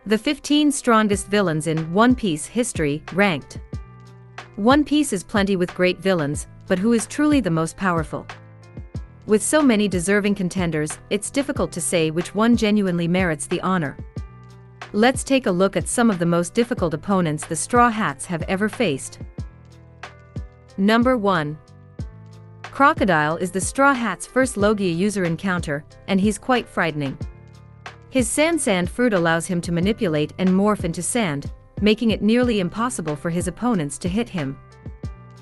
The 15 strongest villains in One Piece history, ranked. One Piece is plenty with great villains, but who is truly the most powerful? With so many deserving contenders, it's difficult to say which one genuinely merits the honor. Let's take a look at some of the most difficult opponents the Straw Hats have ever faced. Number 1. Crocodile is the Straw Hats' first Logia user encounter, and he's quite frightening. His sand fruit allows him to manipulate and morph into sand, making it nearly impossible for his opponents to hit him.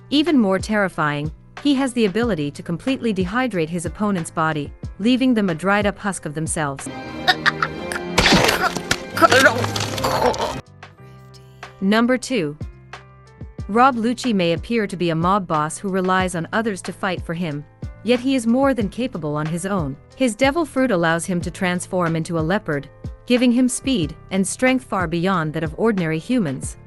Even more terrifying, he has the ability to completely dehydrate his opponent's body, leaving them a dried-up husk of themselves. Number 2. Rob Lucci may appear to be a mob boss who relies on others to fight for him, yet he is more than capable on his own. His devil fruit allows him to transform into a leopard, giving him speed and strength far beyond that of ordinary humans.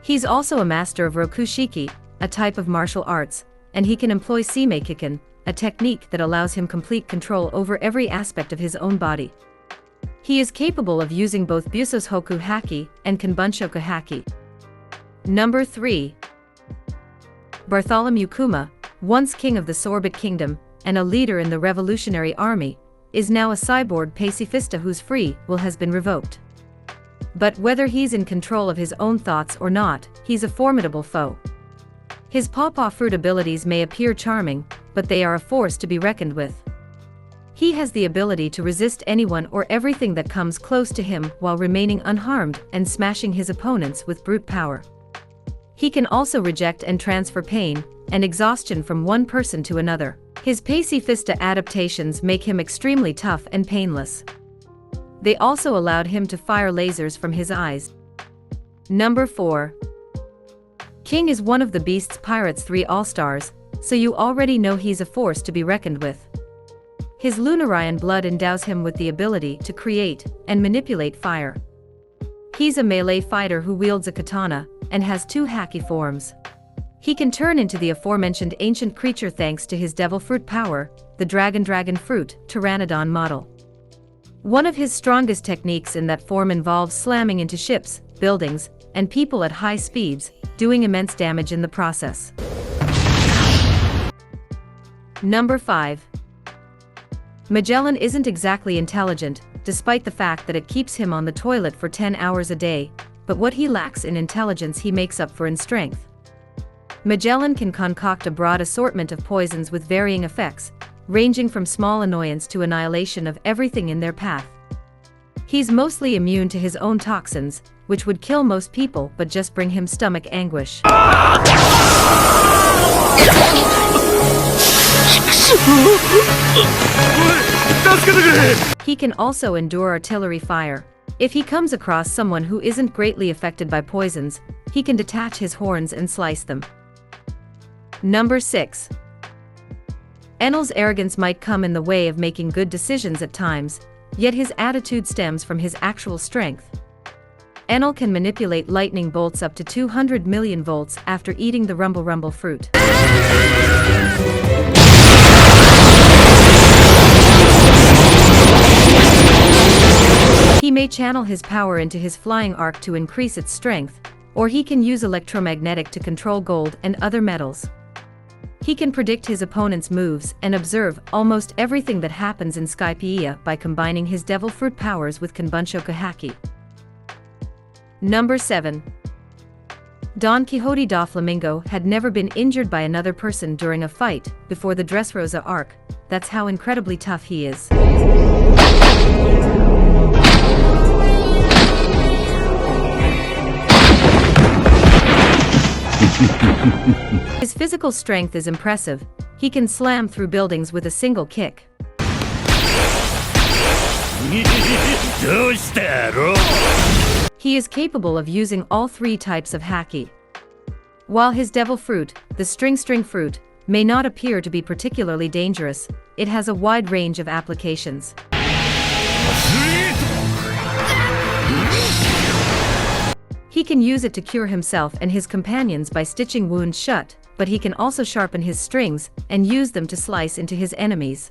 He's also a master of Rokushiki, a type of martial arts, and he can employ Seimeikiken, a technique that allows him complete control over every aspect of his own body. He is capable of using both Busos Hoku Haki and Kanbunshoku Haki. Number 3. Bartholomew Kuma, once king of the Sorbet Kingdom and a leader in the Revolutionary Army, is now a cyborg pacifista whose free will has been revoked. But whether he's in control of his own thoughts or not, he's a formidable foe. His pawpaw fruit abilities may appear charming, but they are a force to be reckoned with. He has the ability to resist anyone or everything that comes close to him while remaining unharmed and smashing his opponents with brute power. He can also reject and transfer pain and exhaustion from one person to another. His pacifista adaptations make him extremely tough and painless. They also allowed him to fire lasers from his eyes. Number 4. King is one of the Beast's Pirates 3 All-Stars, so you already know he's a force to be reckoned with. His Lunarian blood endows him with the ability to create and manipulate fire. He's a melee fighter who wields a katana and has 2 haki forms. He can turn into the aforementioned ancient creature thanks to his devil fruit power, the Dragon Fruit Pteranodon model. One of his strongest techniques in that form involves slamming into ships, buildings, and people at high speeds, doing immense damage in the process. Number 5. Magellan isn't exactly intelligent, despite the fact that it keeps him on the toilet for 10 hours a day, but what he lacks in intelligence he makes up for in strength. Magellan can concoct a broad assortment of poisons with varying effects, ranging from small annoyance to annihilation of everything in their path. He's mostly immune to his own toxins, which would kill most people but just bring him stomach anguish. He can also endure artillery fire. If he comes across someone who isn't greatly affected by poisons, he can detach his horns and slice them. Number 6. Enel's arrogance might come in the way of making good decisions at times, yet his attitude stems from his actual strength. Enel can manipulate lightning bolts up to 200 million volts after eating the Rumble fruit. He may channel his power into his flying arc to increase its strength, or he can use electromagnetic to control gold and other metals. He can predict his opponent's moves and observe almost everything that happens in Skypiea by combining his devil fruit powers with Kanbunshoku Haki. Number 7. Don Quixote da Flamingo had never been injured by another person during a fight before the Dressrosa arc. That's how incredibly tough he is. His physical strength is impressive. He can slam through buildings with a single kick. He is capable of using all 3 types of haki. While his devil fruit, the string fruit, may not appear to be particularly dangerous, it has a wide range of applications. He can use it to cure himself and his companions by stitching wounds shut, but he can also sharpen his strings and use them to slice into his enemies.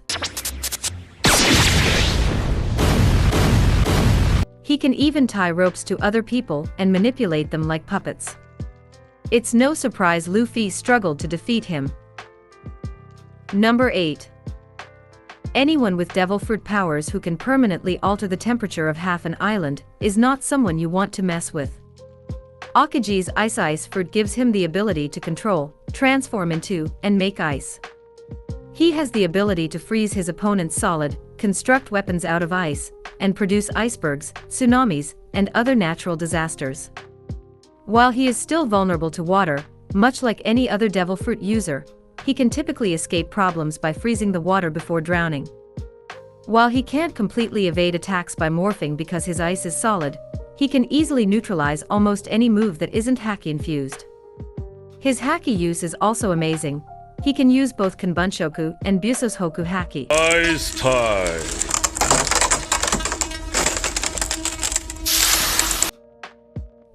He can even tie ropes to other people and manipulate them like puppets. It's no surprise Luffy struggled to defeat him. Number 8. Anyone with devil fruit powers who can permanently alter the temperature of half an island is not someone you want to mess with. Akagi's ice fruit gives him the ability to control, transform into, and make ice. He has the ability to freeze his opponents solid, construct weapons out of ice, and produce icebergs, tsunamis, and other natural disasters. While he is still vulnerable to water, much like any other devil fruit user, he can typically escape problems by freezing the water before drowning. While he can't completely evade attacks by morphing because his ice is solid, he can easily neutralize almost any move that isn't haki infused. His haki use is also amazing. He can use both Kanbunshoku and Busoshoku haki. Ice time!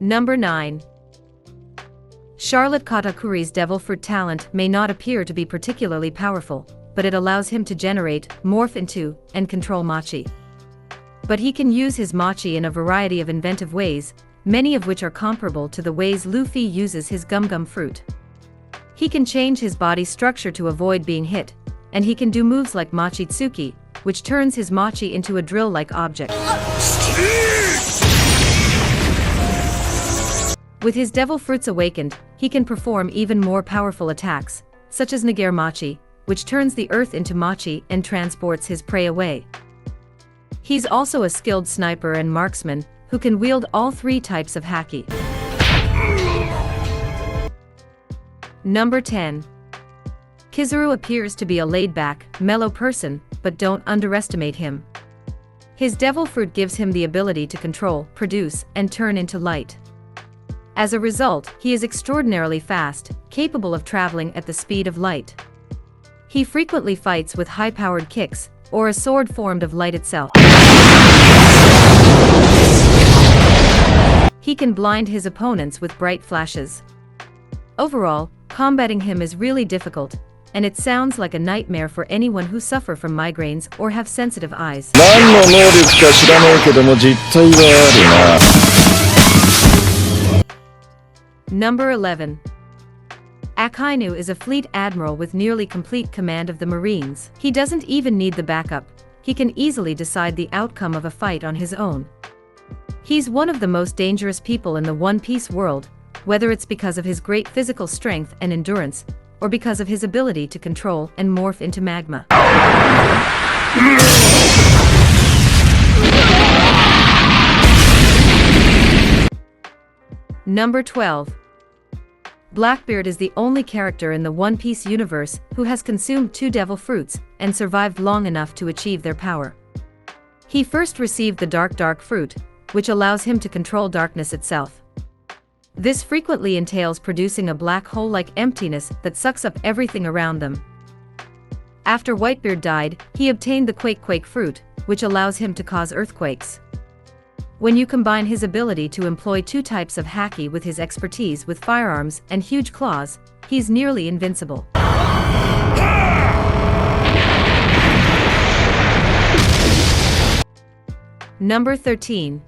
Number 9. Charlotte Katakuri's devil fruit talent may not appear to be particularly powerful, but it allows him to generate, morph into, and control machi. But he can use his machi in a variety of inventive ways, many of which are comparable to the ways Luffy uses his gum fruit. He can change his body structure to avoid being hit, and he can do moves like Machitsuki, which turns his machi into a drill-like object. With his devil fruits awakened, he can perform even more powerful attacks, such as Nagare Machi, which turns the earth into machi and transports his prey away. He's also a skilled sniper and marksman, who can wield all 3 types of haki. Number 10. Kizaru appears to be a laid-back, mellow person, but don't underestimate him. His devil fruit gives him the ability to control, produce, and turn into light. As a result, he is extraordinarily fast, capable of traveling at the speed of light. He frequently fights with high-powered kicks, or a sword formed of light itself. He can blind his opponents with bright flashes. Overall, combating him is really difficult, and it sounds like a nightmare for anyone who suffer from migraines or have sensitive eyes. Number 11. Akainu is a fleet admiral with nearly complete command of the Marines. He doesn't even need the backup. He can easily decide the outcome of a fight on his own. He's one of the most dangerous people in the One Piece world, whether it's because of his great physical strength and endurance, or because of his ability to control and morph into magma. Number 12. Blackbeard is the only character in the One Piece universe who has consumed 2 devil fruits and survived long enough to achieve their power. He first received the dark fruit, which allows him to control darkness itself. This frequently entails producing a black hole-like emptiness that sucks up everything around them. After Whitebeard died, he obtained the Quake fruit, which allows him to cause earthquakes. When you combine his ability to employ 2 types of haki with his expertise with firearms and huge claws, he's nearly invincible. Number 13.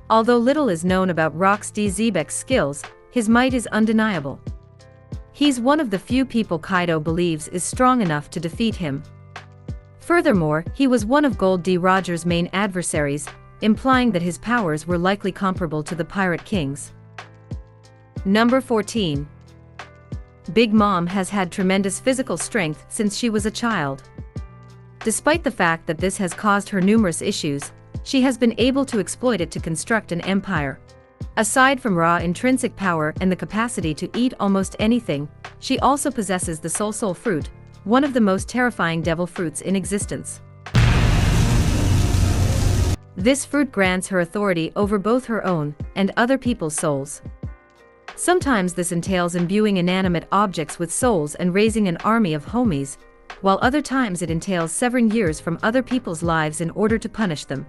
Although little is known about Rox D. Zebek's skills, his might is undeniable. He's one of the few people Kaido believes is strong enough to defeat him. Furthermore, he was one of Gold D. Roger's main adversaries, implying that his powers were likely comparable to the Pirate King's. Number 14. Big Mom has had tremendous physical strength since she was a child. Despite the fact that this has caused her numerous issues, she has been able to exploit it to construct an empire. Aside from raw intrinsic power and the capacity to eat almost anything, she also possesses the Soul fruit, one of the most terrifying devil fruits in existence. This fruit grants her authority over both her own and other people's souls. Sometimes this entails imbuing inanimate objects with souls and raising an army of homies, while other times it entails severing years from other people's lives in order to punish them.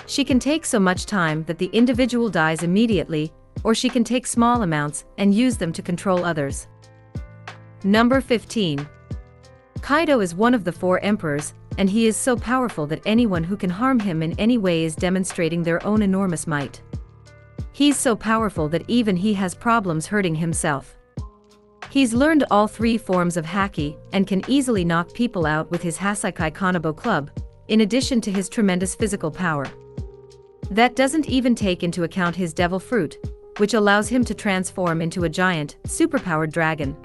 She can take so much time that the individual dies immediately, or she can take small amounts and use them to control others. Number 15. Kaido is one of the 4 emperors, and he is so powerful that anyone who can harm him in any way is demonstrating their own enormous might. He's so powerful that even he has problems hurting himself. He's learned all 3 forms of haki, and can easily knock people out with his Hasaikai Kanabo club, in addition to his tremendous physical power. That doesn't even take into account his devil fruit, which allows him to transform into a giant, superpowered dragon.